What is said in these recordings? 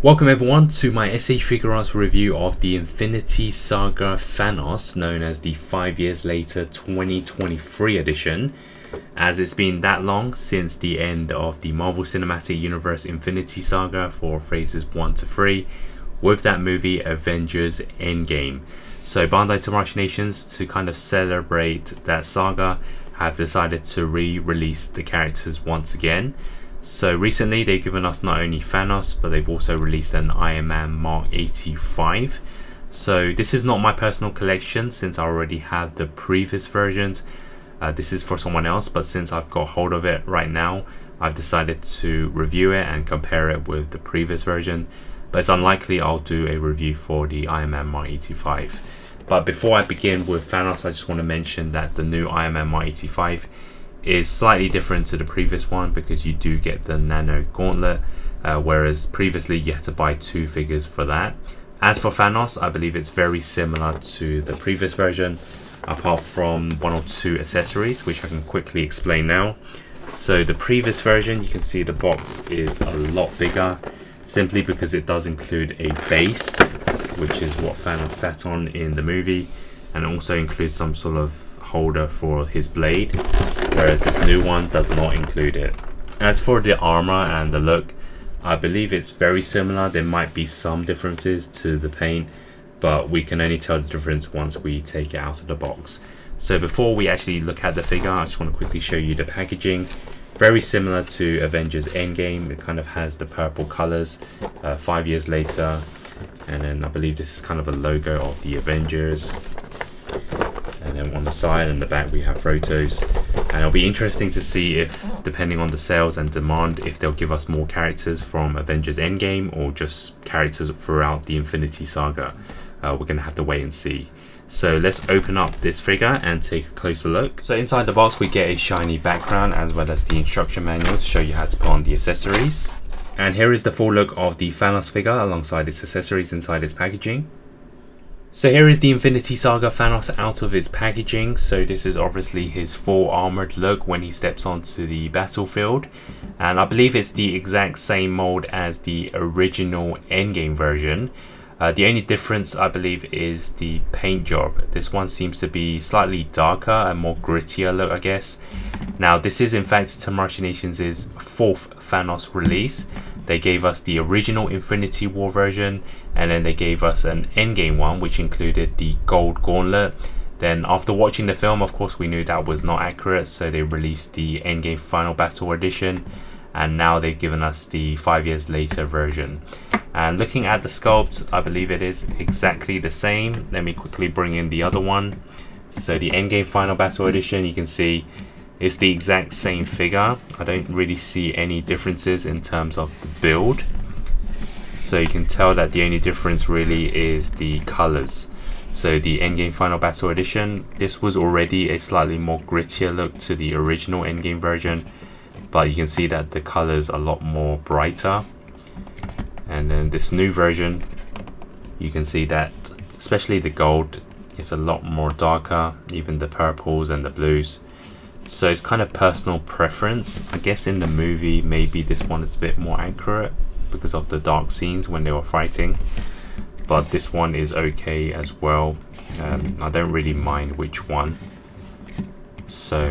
Welcome everyone to my SE Figuarts review of the Infinity Saga Thanos, known as the 5 years later 2023 edition, as it's been that long since the end of the Marvel Cinematic Universe Infinity Saga for phases 1 to 3, with that movie Avengers Endgame. So Bandai Tamashii Nations, to kind of celebrate that saga, have decided to re-release the characters once again. So recently they've given us not only Thanos, but they've also released an Iron Man Mark 85. So this is not my personal collection since I already have the previous versions. This is for someone else, but since I've got hold of it right now, I've decided to review it and compare it with the previous version. But it's unlikely I'll do a review for the Iron Man Mark 85. But before I begin with Thanos, I just want to mention that the new Iron Man Mark 85 is slightly different to the previous one because you do get the Nano Gaunler, whereas previously you had to buy 2 figures for that. As for Thanos, I believe it's very similar to the previous version, apart from 1 or 2 accessories, which I can quickly explain now. So the previous version, you can see the box is a lot bigger, simply because it does include a base, which is what Thanos sat on in the movie, and it also includes some sort of holder for his blade, whereas this new one does not include it. As for the armor and the look, I believe it's very similar. There might be some differences to the paint, but we can only tell the difference once we take it out of the box. So before we actually look at the figure, I just want to quickly show you the packaging. Very similar to Avengers Endgame. It kind of has the purple colors, 5 years later, and then I believe this is kind of a logo of the Avengers. And then on the side and the back we have photos, and it'll be interesting to see if, depending on the sales and demand, if they'll give us more characters from Avengers Endgame or just characters throughout the Infinity Saga. We're gonna have to wait and see. So let's open up this figure and take a closer look. So inside the box we get a shiny background as well as the instruction manual to show you how to put on the accessories. And here is the full look of the Thanos figure alongside its accessories inside its packaging. So here is the Infinity Saga Thanos out of his packaging. So this is obviously his full armored look when he steps onto the battlefield. And I believe it's the exact same mold as the original Endgame version. The only difference I believe is the paint job. This one seems to be slightly darker and more grittier look, I guess. Now this is in fact Tamashii Nations' 4th Thanos release. They gave us the original Infinity War version, and then they gave us an Endgame one which included the gold gauntlet. Then after watching the film, of course, we knew that was not accurate, so they released the Endgame Final Battle Edition, and now they've given us the 5 years later version. And looking at the sculpt, I believe it is exactly the same. Let me quickly bring in the other one. So the Endgame Final Battle Edition, you can see it's the exact same figure. I don't really see any differences in terms of the build. So you can tell that the only difference really is the colors. So the Endgame Final Battle Edition, this was already a slightly more grittier look to the original Endgame version, but you can see that the colors are a lot more brighter. And then this new version, you can see that especially the gold is a lot more darker, even the purples and the blues. So it's kind of personal preference. I guess in the movie maybe this one is a bit more accurate because of the dark scenes when they were fighting, but this one is okay as well. I don't really mind which one. So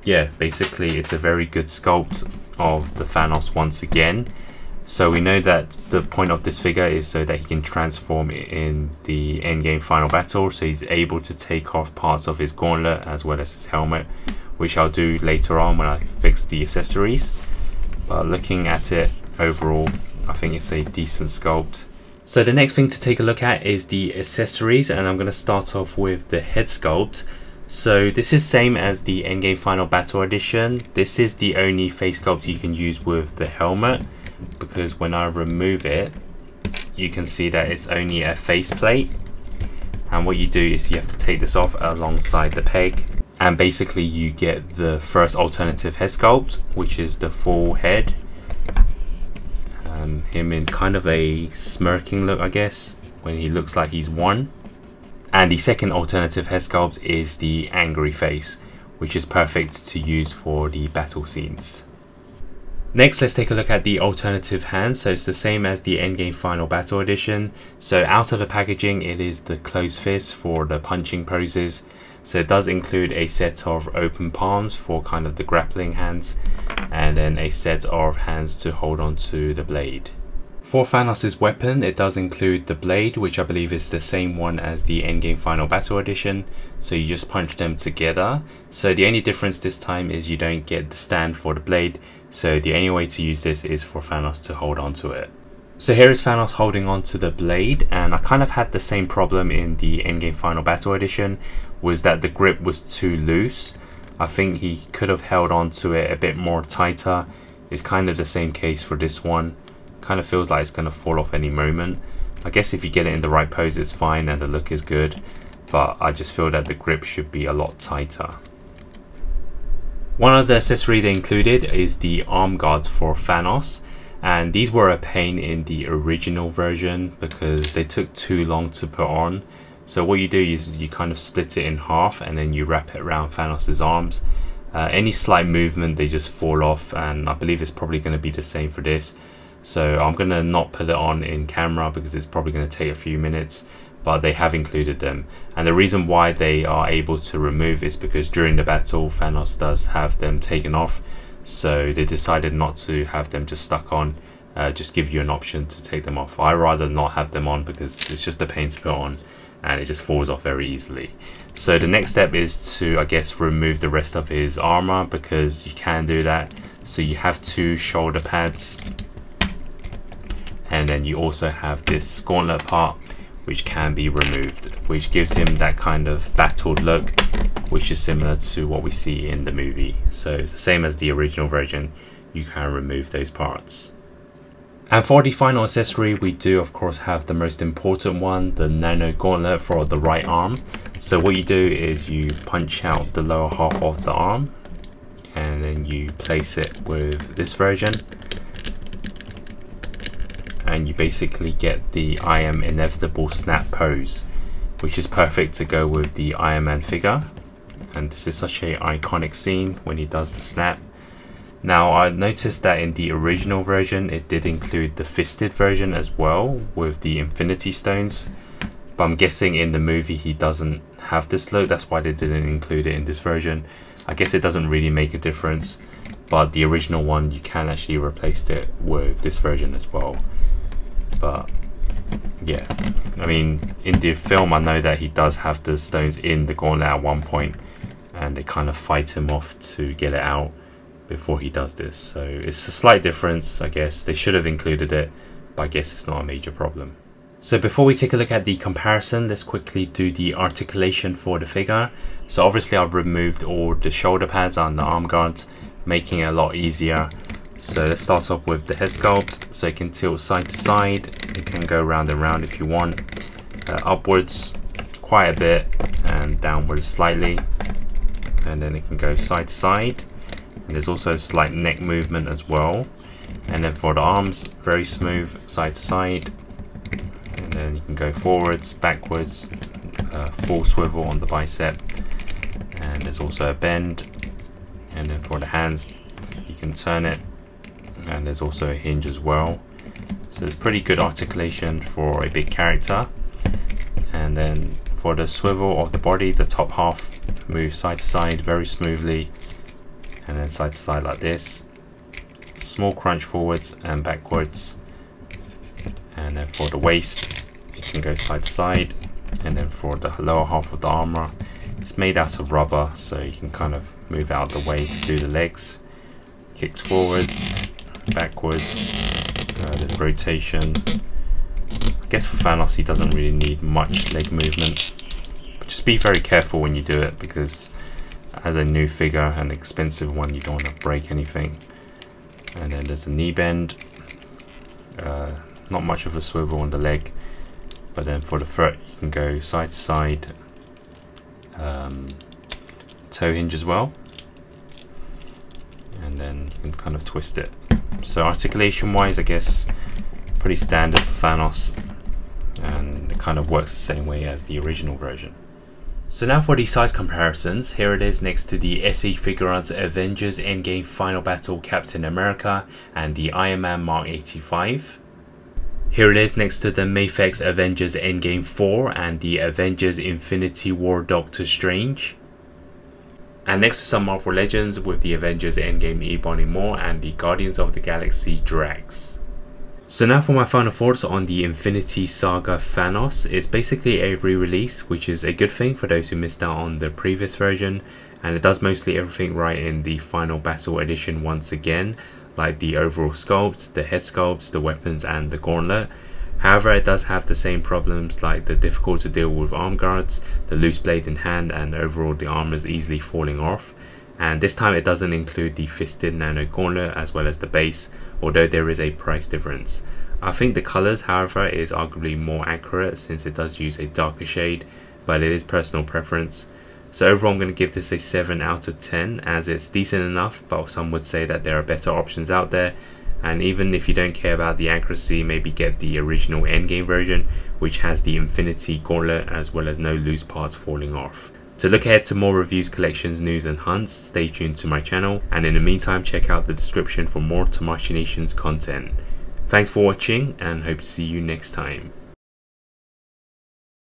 yeah, basically it's a very good sculpt of the Thanos once again. So we know that the point of this figure is so that he can transform in the Endgame Final Battle, so he's able to take off parts of his gauntlet as well as his helmet, which I'll do later on when I fix the accessories. But looking at it overall, I think it's a decent sculpt. So the next thing to take a look at is the accessories, and I'm going to start off with the head sculpt. So this is same as the Endgame Final Battle Edition. This is the only face sculpt you can use with the helmet, because when I remove it, you can see that it's only a face plate. And what you do is you have to take this off alongside the peg, and basically you get the first alternative head sculpt, which is the full head. Him in kind of a smirking look, I guess, when he looks like he's won. And the second alternative head sculpt is the angry face, which is perfect to use for the battle scenes. Next, let's take a look at the alternative hands. So it's the same as the Endgame Final Battle Edition. So out of the packaging, it is the closed fist for the punching poses. So it does include a set of open palms for kind of the grappling hands, and then a set of hands to hold on to the blade. For Thanos' weapon, it does include the blade, which I believe is the same one as the Endgame Final Battle Edition. So you just punch them together. So the only difference this time is you don't get the stand for the blade. So the only way to use this is for Thanos to hold on to it. So here is Thanos holding on to the blade, and I kind of had the same problem in the Endgame Final Battle Edition, was that the grip was too loose. I think he could have held on to it a bit more tighter. It's kind of the same case for this one. Kind of feels like it's going to fall off any moment. I guess if you get it in the right pose, it's fine and the look is good, but I just feel that the grip should be a lot tighter. One of the accessories they included is the arm guards for Thanos, and these were a pain in the original version because they took too long to put on. So what you do is you kind of split it in half and then you wrap it around Thanos' arms. Any slight movement, they just fall off, and I believe it's probably going to be the same for this. So I'm going to not put it on in camera because it's probably going to take a few minutes, but they have included them. And the reason why they are able to remove is because during the battle, Thanos does have them taken off. So they decided not to have them just stuck on, just give you an option to take them off. I rather not have them on because it's just a pain to put on and it just falls off very easily. So the next step is to, I guess, remove the rest of his armor, because you can do that. So you have 2 shoulder pads, and then you also have this gauntlet part which can be removed, which gives him that kind of battled look, which is similar to what we see in the movie. So it's the same as the original version, you can remove those parts. And for the final accessory, we do of course have the most important one, the Nano Gaunler for the right arm. So what you do is you punch out the lower half of the arm, and then you place it with this version, and you basically get the I Am Inevitable snap pose, which is perfect to go with the Iron Man figure. And this is such an iconic scene when he does the snap. Now I noticed that in the original version it did include the fisted version as well with the Infinity Stones, but I'm guessing in the movie he doesn't have this look, that's why they didn't include it in this version. I guess it doesn't really make a difference, but the original one you can actually replace it with this version as well. But yeah, I mean, in the film I know that he does have the stones in the gauntlet at one point, and they kind of fight him off to get it out before he does this. So it's a slight difference, I guess. They should have included it, but I guess it's not a major problem. So before we take a look at the comparison, let's quickly do the articulation for the figure. So obviously I've removed all the shoulder pads and the arm guards, making it a lot easier. So let's start off with the head sculpt. So it can tilt side to side, it can go round and round if you want, upwards quite a bit and downwards slightly, and then it can go side to side, and there's also a slight neck movement as well. And then for the arms, very smooth side to side, and then you can go forwards, backwards, full swivel on the bicep, and there's also a bend. And then for the hands, you can turn it, and there's also a hinge as well. So it's pretty good articulation for a big character. And then for the swivel of the body, the top half moves side to side very smoothly, and then side to side like this. Small crunch forwards and backwards. And then for the waist, it can go side to side. And then for the lower half of the armor, it's made out of rubber, so you can kind of move out of the way to do the legs. Kicks forwards, backwards, there's rotation. I guess for Thanos he doesn't really need much leg movement, but just be very careful when you do it, because as a new figure, an expensive one, you don't want to break anything. And then there's a knee bend, not much of a swivel on the leg, but then for the foot you can go side to side, toe hinge as well, and then you can kind of twist it. So articulation wise, I guess pretty standard for Thanos, and it kind of works the same way as the original version. So now for the size comparisons, here it is next to the SE Figuarts Avengers Endgame Final Battle Captain America and the Iron Man Mark 85. Here it is next to the Mafex Avengers Endgame 4 and the Avengers Infinity War Doctor Strange. And next to some Marvel Legends with the Avengers Endgame Ebony Maw and the Guardians of the Galaxy Drax. So now for my final thoughts on the Infinity Saga Thanos. It's basically a re-release, which is a good thing for those who missed out on the previous version, and it does mostly everything right in the Final Battle Edition once again, like the overall sculpt, the head sculpts, the weapons and the gauntlet. However, it does have the same problems like the difficult to deal with arm guards, the loose blade in hand, and overall the armors easily falling off. And this time it doesn't include the fisted Nano Gaunler as well as the base, although there is a price difference. I think the colours, however, is arguably more accurate since it does use a darker shade, but it is personal preference. So overall I'm going to give this a 7 out of 10 as it's decent enough, but some would say that there are better options out there. And even if you don't care about the accuracy, maybe get the original Endgame version, which has the Infinity Gauntlet as well as no loose parts falling off. To look ahead to more reviews, collections, news and hunts, stay tuned to my channel, and in the meantime check out the description for more Tamashii Nations content. Thanks for watching and hope to see you next time.